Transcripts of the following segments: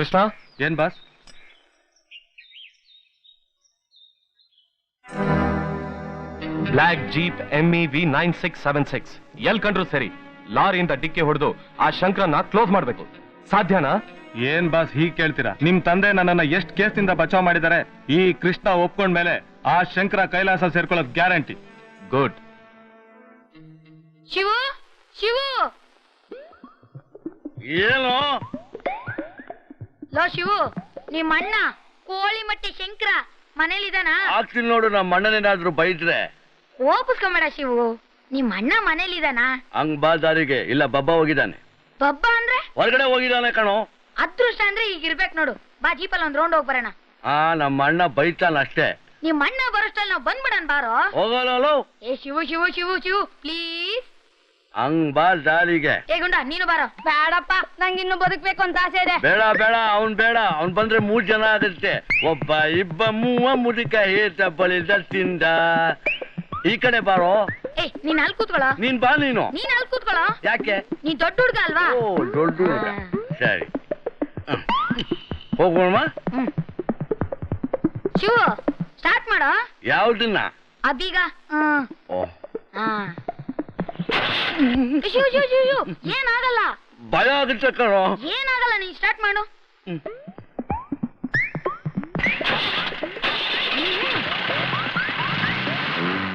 ಕೃಷ್ಣ ಏನ್ boss? Black jeep MEV 9676 L ಕಂಡ್ರು ಸರಿ, ಲಾರಿಯಿಂದ ಡಿಕ್ಕಿ ಹೊಡೆದು ಆ ಶಂಕರನ್ನ ಕ್ಲೋಸ್ ಮಾಡ್ಬೇಕು. ಸಾಧ್ಯನಾ? ಏನ್ ಬಾಸ್ ಹೀಗ್ ಕೇಳ್ತೀರಾ? ನಿಮ್ ತಂದೆ ನನ್ನನ್ನ ಎಷ್ಟ್ ಕೇಸ್ನಿಂದ ಬಚಾವ್ ಮಾಡಿದ್ದಾರೆ. ಈ ಕೃಷ್ಣ ಒಪ್ಕೊಂಡ್ಮೇಲೆ ಆ ಶಂಕರ ಕೈಲಾಸ ಸೇರ್ಕೊಳ್ಳೋದ್ ಗ್ಯಾರಂಟಿ. ಗುಡ್. ಶಿವು, ಶಿವು, ಏನು ಲೋ ಶಿವು, ನಿಮ್ಮ ಅಣ್ಣ ಕೋಳಿ ಮಟ್ಟೆ ಶಂಕರ ಮನೇಲಿದಾನ? ಆಗ್ತೀನಿ ನೋಡು. ನಮ್ಮ ಅಣ್ಣನೇನಾದ್ರೂ ಬೈದ್ರೆ ಓಪಿಸ್ಕೊಂಬೇಡ ಶಿವು, ನಿಮ್ಮ ಅಣ್ಣ ಮನೇಲಿದಾನ? ಹಂಗ್ ಬಾ ದಾರಿಗೆ. ಇಲ್ಲ ಬಬ್ಬ ಹೋಗಿದ್ದಾನೆ. ಬಬ್ಬ ಅಂದ್ರೆ ಹೊರಗಡೆ ಹೋಗಿದ್ದಾನೆ ಕಣೋ. ಅದೃಷ್ಟ ಅಂದ್ರೆ ಈಗ ಇರ್ಬೇಕು ನೋಡು. ಬಾ ಜೀಪಲ್ಲಿ ಒಂದ್ ರೌಂಡ್ ಹೋಗ್ ಬರೋಣ. ನಮ್ಮ ಅಣ್ಣ ಬೈತಾನ ಅಷ್ಟೇ. ನಿಮ್ಮ ಅಣ್ಣ ಬರೋಷ್ಟಲ್ಲಿ ನಾವು ಬಂದ್ಬಿಡನ್ ಬಾರೋ. ಹೋಗಲ್ಲ. ಏ ಶಿವು ಶಿವು ಶಿವು ಶಿವು ಪ್ಲೀಸ್. ಹಂಗ್ ಬಾ ದಾರಿಗೆ. ಏ ಗುಂಡ ನೀನು ಬಾರೋ. ಬೇಡಪ್ಪ, ನಂಗೆ ಇನ್ನು ಬದುಕ್ಬೇಕು ಅಂತ ಆಸೆ ಇದೆ. ಬೇಡ ಬೇಡ, ಅವ್ನ್ ಬಂದ್ರೆ 3 ಜನ ಆಗುತ್ತೆ. ಒಬ್ಬ ಇಬ್ಬ ಮೂವ ಮುದುಕ ಹೇತ ಬಳಿದ ತಿಂದ. ಈ ಕಡೆ ಬಾರೋ. ಏ ನೀನ್ ಅಲ್ಲಿ ಕೂತ್ಕೊಳ್ಳೋ. ನೀನ್ ಬಾ. ನೀನು ಅಲ್ಲಿ ಕೂತ್ಕೊಳ್ಳೋ. ಯಾಕೆ? ನೀ ದೊಡ್ಡ ಹುಡ್ಗ ಅಲ್ವಾ? ಓ ದೊಡ್ಡ ಹುಡುಗ. ಸರಿ ಹೋಗೋಣ. ಶಿವು ಸ್ಟಾರ್ಟ್ ಮಾಡೋ. ಯಾವ್ದನ್ನ? ಅದೀಗ. ಓ ಶಿವು ಶಿವು ಶಿವು ಏನಾಗಲ್ಲ. ಭಯ ಆಗುತ್ತೆ ಕಣೋ. ಏನಾಗಲ್ಲ, ನೀನ್ ಸ್ಟಾರ್ಟ್ ಮಾಡು.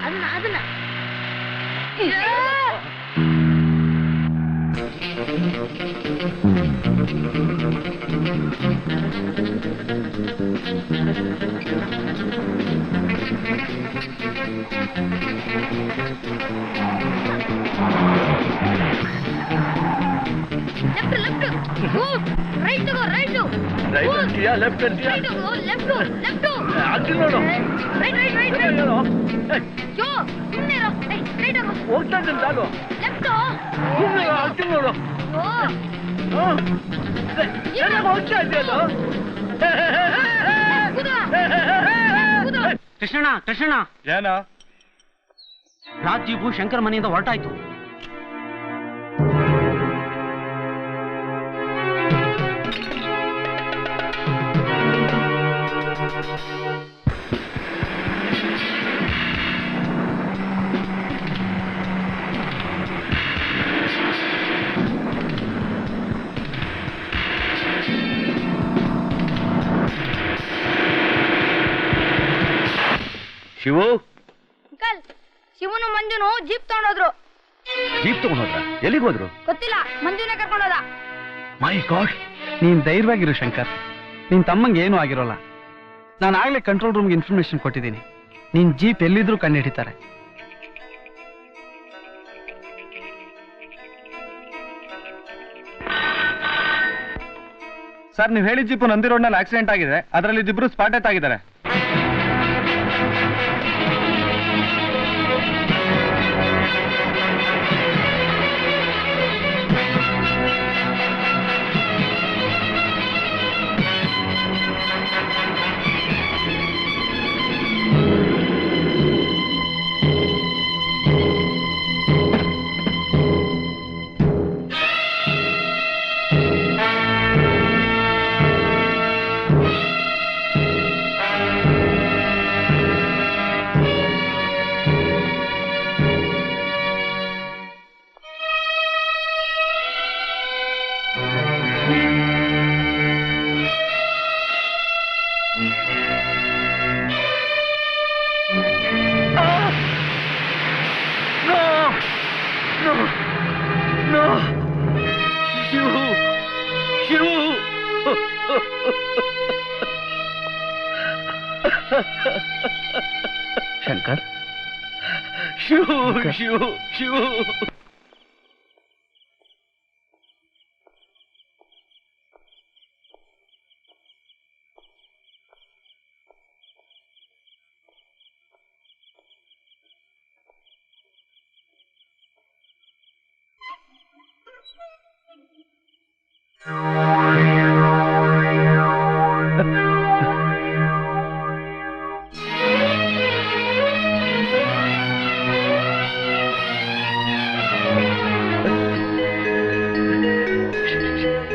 ಅದನ್ನ ಲೆಫ್ಟ್ ಅಂತೀಯಾ? ಆಗ್ತೀನಿ ನೋಡು. ಹೋಗ್ತಾ ಇದ್ದೀನಿ ನಾನು. ಆಗ್ತೀನಿ ನೋಡು. ಹೋಗ್ತಾ ಇದೆಯಲ್ಲ. ಕೃಷ್ಣಣ್ಣ, ಕೃಷ್ಣಣ್ಣ, ಏನ? ಬ್ಲಾಕ್ ಜೀಪು ಶಂಕರ್ ಮನೆಯಿಂದ ಹೊರಟಾಯ್ತು. ಶಿವು, ಅಂಕಲ್, ಶಿವನು ಮಂಜುನು ಜೀಪ್ ತಗೊಂಡೋದ್ರು. ಜೀಪ್ ತಗೊಂಡೋದ್ರ? ಎಲ್ಲಿಗೆ ಹೋದ್ರು? ಗೊತ್ತಿಲ್ಲ, ಮಂಜುನೇ ಕರ್ಕೊಂಡೋದ. ಮೈ ಗಾಡ್. ನೀನ್ ಧೈರ್ಯವಾಗಿರು ಶಂಕರ್, ನಿನ್ ತಮ್ಮಂಗೆ ಏನೂ ಆಗಿರೋಲ್ಲ. ನಾನು ಆಗ್ಲೇ ಕಂಟ್ರೋಲ್ ರೂಮ್ಗೆ ಇನ್ಫಾರ್ಮೇಶನ್ ಕೊಟ್ಟಿದ್ದೀನಿ. ನಿನ್ ಜೀಪ್ ಎಲ್ಲಿದ್ರೂ ಕಂಡು ಹಿಡಿತಾರೆ. ಸರ್, ನೀವು ಹೇಳಿದ ಜೀಪು ನಂದಿ ರೋಡ್ನಲ್ಲಿ ಆಕ್ಸಿಡೆಂಟ್ ಆಗಿದೆ. ಅದರಲ್ಲಿ ಇಬ್ಬರು ಸ್ಪಾಟ್ ಡೆತ್ ಆಗಿದ್ದಾರೆ. ಶಂಕರ್, ಶಿವು ಶಿವು ಶಿವು.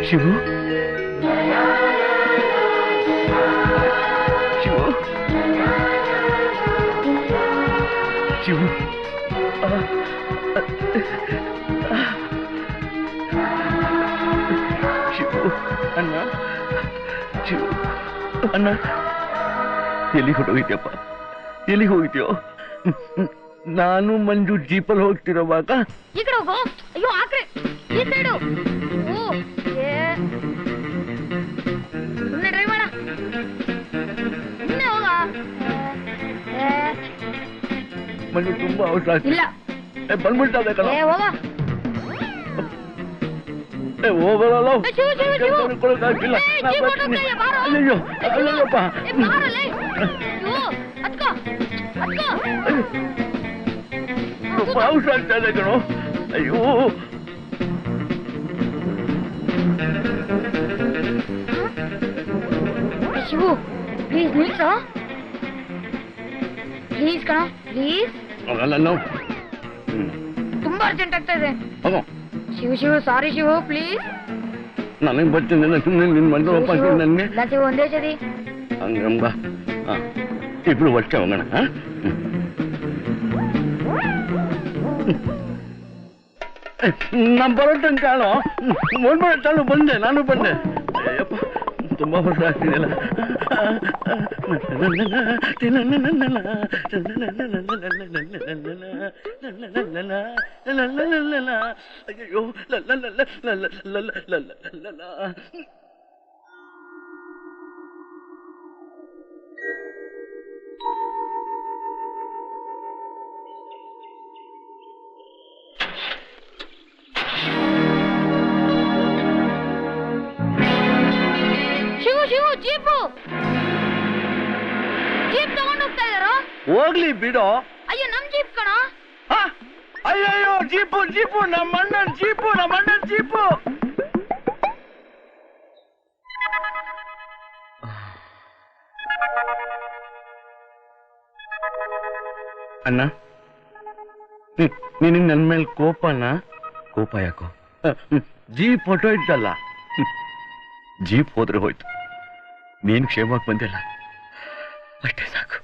ಶಿವು, ಅಣ್ಣ ಎಲ್ಲಿ ಹೊಟ್ಟೋಗಿದ್ಯಪ್ಪ, ಎಲ್ಲಿ ಹೋಗಿದ್ಯೋ? ನಾನು ಮಂಜು ಜೀಪಲ್ಲಿ ಹೋಗ್ತಿರೋವಾಗ ಈ ಕಡೆ ಹೋಗು. ಅಯ್ಯೋ ಆ ಕಡೆ, ಈ ಸೈಡು. ಸುಮ್ಮನೆ ಡ್ರೈವ್ ಮಾಡ, ಸುಮ್ಮನೆ ಹೋಗ. ಮಂಜು ತುಂಬಾ ಅವಸರ ಇಲ್ಲ ಬಂದ್ಬಿಡ್ತದೆ ಕಣ. ಹೋಗ. ಹೋಗಲ್ಲ ಶಿವು ಶಿವು ಶಿವು. ಕೊಡಕ್ಕಾಗಿಲ್ಲ. ಅಯ್ಯೋ ಅಯ್ಯಪ್ಪ, ತುಂಬಾ ಅವಸರ ಆಗ್ತಾ ಇದೆ ಕಣೋ. ಅಯ್ಯೋ ಶಿವು ಪ್ಲೀಸ್ ನಿಲ್ಸು, ಪ್ಲೀಸ್ ಕಣ, ಪ್ಲೀಸ್. ತುಂಬಾ ಅರ್ಜೆಂಟ್ ಆಗ್ತಾ ಇದೆ. ಶಿವು ಶಿವು ಸಾರಿ ಶಿವು ಪ್ಲೀಸ್. ನನಗೆ ಬರ್ತೀನಿ ನಿನ್ ಮಂಜಪ್ಪ ನನಗೆ ಇಲ್ಲ ಶಿವು ಒಂದೇ ಸರಿ. ಹಂಗಂಬ ಇಬ್ರು ಒಟ್ಟೆ ಹೋಗೋಣ. ನಾನು ಬರೋ ತನಕ ಒಂದ್ಬರೋ ಬಂದೆ, ನಾನು ಬಂದೆ. ಅಯ್ಯಪ್ಪ ತುಂಬಾ ವರ್ಷ ಆಗ್ತಿದೆಯಲ್ಲ. ಅಯ್ಯೋ ಶಿವು ಶಿವು ಜೀಪು, ಜೀಪ್ ತಗೊಂಡು ಹೋಗ್ತಾ ಇದಾರೋ? ಹೋಗ್ಲಿ ಬಿಡೋ. ಅಯ್ಯೋ ನಮ್ ಜೀಪ್ ಕಣ. ಅಯ್ಯಯ್ಯೋ ಜೀಪು ಜೀಪು, ನಮ್ಮ ಅಣ್ಣನ ಜೀಪು, ನಮ್ಮ ಅಣ್ಣನ ಜೀಪು. ಅಣ್ಣ ನೀನು ನನ್ನ ಮೇಲೆ ಕೋಪನ? ಕೋಪ ಯಾಕೋ? ಜೀಪ್ ಫೋಟೋ ಇತ್ತಲ್ಲ. ಜೀಪ್ ಹೋದ್ರೆ ಹೋಯ್ತು, ನೀನು ಕ್ಷೇಮವಾಗಿ ಬಂದಿಲ್ಲ, ಅಷ್ಟೇ ಸಾಕು.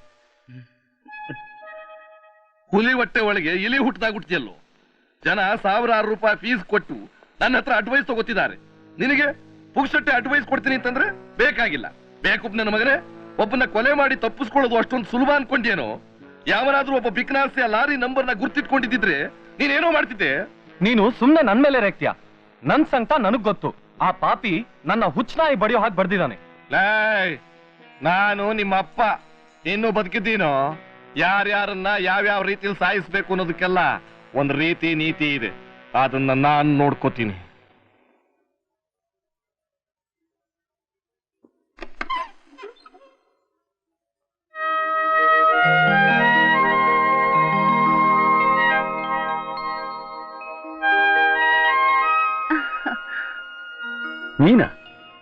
ಹುಲಿ ಹೊಟ್ಟೆ ಒಳಗೆ ಇಲಿ ಹುಟ್ಟದಾಗ ಹುಟ್ಟಿಯಲ್ಲೋ. ಜನ ಸಾವಿರಾರು ರೂಪಾಯಿ ಫೀಸ್ ಕೊಟ್ಟು ನನ್ನ ಹತ್ರ ಅಡ್ವೈಸ್ ತಗೋತಿದ್ದಾರೆ. ನಿನಗೆ ಪುಕ್ಸಟ್ಟೆ ಅಡ್ವೈಸ್ ಕೊಡ್ತೀನಿ ಅಂತಂದ್ರೆ ಬೇಕಾಗಿಲ್ಲ. ಬೇಕು ನನ್ನ ಮಗನೇ, ಒಬ್ಬನ ಕೊಲೆ ಮಾಡಿ ತಪ್ಪಿಸ್ಕೊಳ್ಳೋದು ಅಷ್ಟೊಂದು ಸುಲಭ ಅನ್ಕೊಂಡೇನೋ? ಯಾವನಾದ್ರೂ ಒಬ್ಬ ಬಿಕ್ನಾಸ್ತಿಯ ಲಾರಿ ನಂಬರ್ನ ಗುರ್ತಿಟ್ಕೊಂಡಿದ್ರೆ ನೀನೇನೋ ಮಾಡ್ತಿದ್ದೆ. ನೀನು ಸುಮ್ನೆ ನನ್ ಮೇಲೆ ರೇಗ್ತೀಯ. ನನ್ ಸಂಕಟ ನನಗ್ ಗೊತ್ತು. ಆ ಪಾಪಿ ನನ್ನ ಹುಚ್ಚನಾಯಿ ಬಡಿಯೋ ಹಾಗೆ ಬರ್ದಿದ್ದಾನೆ. ಲೈ, ನಾನು ನಿಮ್ಮ ಅಪ್ಪ ಇನ್ನೂ ಬದುಕಿದ್ದೀನೋ? ಯಾರ್ಯಾರನ್ನ ಯಾವ್ಯಾವ ರೀತಿಯಲ್ಲಿ ಸಾಯಿಸ್ಬೇಕು ಅನ್ನೋದಕ್ಕೆಲ್ಲ ಒಂದು ರೀತಿ ನೀತಿ ಇದೆ. ಅದನ್ನ ನಾನು ನೋಡ್ಕೋತೀನಿ.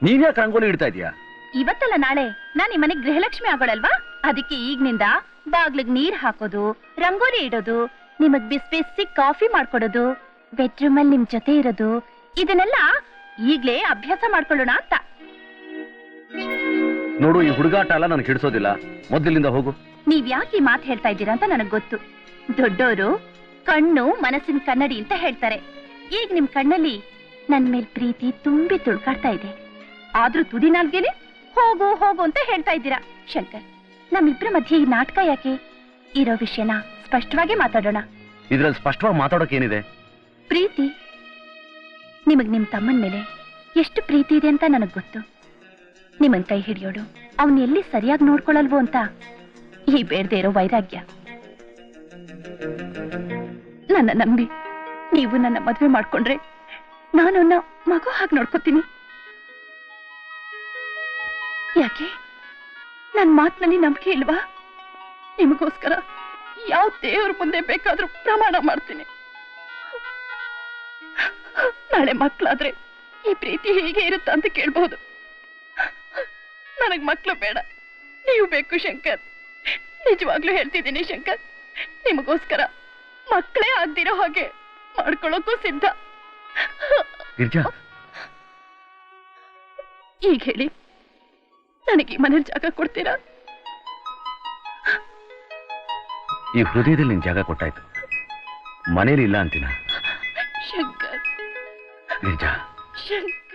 ನೀನ್ ಯಾಕೆ ರಂಗೋಲಿ ಇಡ್ತಾ ಇದೀಯಾ? ಇವತ್ತಲ್ಲ ನಾಳೆ ನಾನ್ ಈ ಮನೆಗ್ ಗೃಹಲಕ್ಷ್ಮಿ ಆಗೋಳಲ್ವಾ, ಅದಕ್ಕೆ ಈಗ್ನಿಂದ ಬಾಗ್ಲಿಗ್ ನೀರ್ ಹಾಕೋದು, ರಂಗೋಲಿ ಇಡೋದು, ನಿಮಗ್ ಬಿಸಿ ಕಾಫಿ ಮಾಡ್ಕೊಡೋದು, ಬೆಡ್ರೂಮ್ ಅಲ್ಲಿ ನಿಮ್ ಜೊತೆ ಇರೋದು, ಇದನ್ನೆಲ್ಲ ಈಗ್ಲೇ ಅಭ್ಯಾಸ ಮಾಡ್ಕೊಳ್ಳೋಣ ಅಂತ. ನೋಡು, ಈ ಹುಡುಗಾಟ ಎಲ್ಲ ನನಗೆ ಹಿಡಿಸೋದಿಲ್ಲ. ಮೊದಲಿಂದ ಹೋಗು. ನೀವ್ ಯಾಕೆ ಈ ಮಾತು ಹೇಳ್ತಾ ಇದ್ದೀರಾ ಅಂತ ನನಗ್ ಗೊತ್ತು. ದೊಡ್ಡೋರು ಕಣ್ಣು ಮನಸ್ಸಿನ ಕನ್ನಡಿ ಅಂತ ಹೇಳ್ತಾರೆ. ಈಗ ನಿಮ್ ಕಣ್ಣಲ್ಲಿ ನನ್ ಮೇಲ್ ಪ್ರೀತಿ ತುಂಬಿ ತುಳ್ಕಾಡ್ತಾ ಇದೆ. ಆದ್ರೂ ತುದಿ ನಾಲ್ಗೆನೆ ಹೋಗು ಹೋಗು ಅಂತ ಹೇಳ್ತಾ ಇದ್ದೀರಾ. ಶಂಕರ್, ನಮ್ಮಿಬ್ರ ಮಧ್ಯೆ ಈ ನಾಟಕ ಯಾಕೆ? ಇರೋ ವಿಷಯನ ಸ್ಪಷ್ಟವಾಗಿ ಮಾತಾಡೋಣ. ಇದ್ರಲ್ಲಿ ಸ್ಪಷ್ಟವಾಗಿ ಮಾತಾಡೋಕೆ ಏನಿದೆ? ಪ್ರೀತಿ. ನಿಮಗ್ ನಿಮ್ ತಮ್ಮನ ಮೇಲೆ ಎಷ್ಟು ಪ್ರೀತಿ ಇದೆ ಅಂತ ನನಗ್ ಗೊತ್ತು. ನಿಮ್ಮನ್ ಕೈ ಹಿಡಿಯೋಡು, ಅವನ್ ಎಲ್ಲಿ ಸರಿಯಾಗಿ ನೋಡ್ಕೊಳಲ್ವೋ ಅಂತ ಈ ಬೇಡದೆ ಇರೋ ವೈರಾಗ್ಯ. ನನ್ನ ನಂಬಿ ನೀವು ನನ್ನ ಮದ್ವೆ ಮಾಡ್ಕೊಂಡ್ರೆ ನಾನು ಮಗು ಹಾಗೆ ನೋಡ್ಕೋತೀನಿ. ಯಾಕೆ ನನ್ ಮಾತಿನಲ್ಲಿ ನಂಬಿಕೆ ಇಲ್ವಾ? ನಿಮಗೋಸ್ಕರ ಯಾವ ದೇವ್ರ ಮುಂದೆ ಬೇಕಾದ್ರೂ ಪ್ರಮಾಣ ಮಾಡ್ತೀನಿ. ನಾಳೆ ಮಕ್ಕಳಾದ್ರೆ ಈ ಪ್ರೀತಿ ಹೇಗೆ ಇರುತ್ತ ಅಂತ ಕೇಳ್ಬಹುದು. ನನಗ್ ಮಕ್ಳು ಬೇಡ, ನೀವು ಬೇಕು ಶಂಕರ್. ನಿಜವಾಗ್ಲೂ ಹೇಳ್ತಿದ್ದೀನಿ ಶಂಕರ್, ನಿಮಗೋಸ್ಕರ ಮಕ್ಕಳೇ ಆಗ್ದಿರೋ ಹಾಗೆ ಮಾಡ್ಕೊಳ್ಳೋಕ್ಕೂ ಸಿದ್ಧ. ಈಗ ಹೇಳಿ, ನನಗೆ ಈ ಮನೇಲಿ ಜಾಗ ಕೊಡ್ತೀರಾ? ಈ ಹೃದಯದಲ್ಲಿ ನಿನ್ ಜಾಗ ಕೊಟ್ಟಾಯ್ತು, ಮನೇಲಿ ಇಲ್ಲ ಅಂತೀನ. ಶಂಕರ್, ಗಿರ್ಜಾ, ಶಂಕರ್.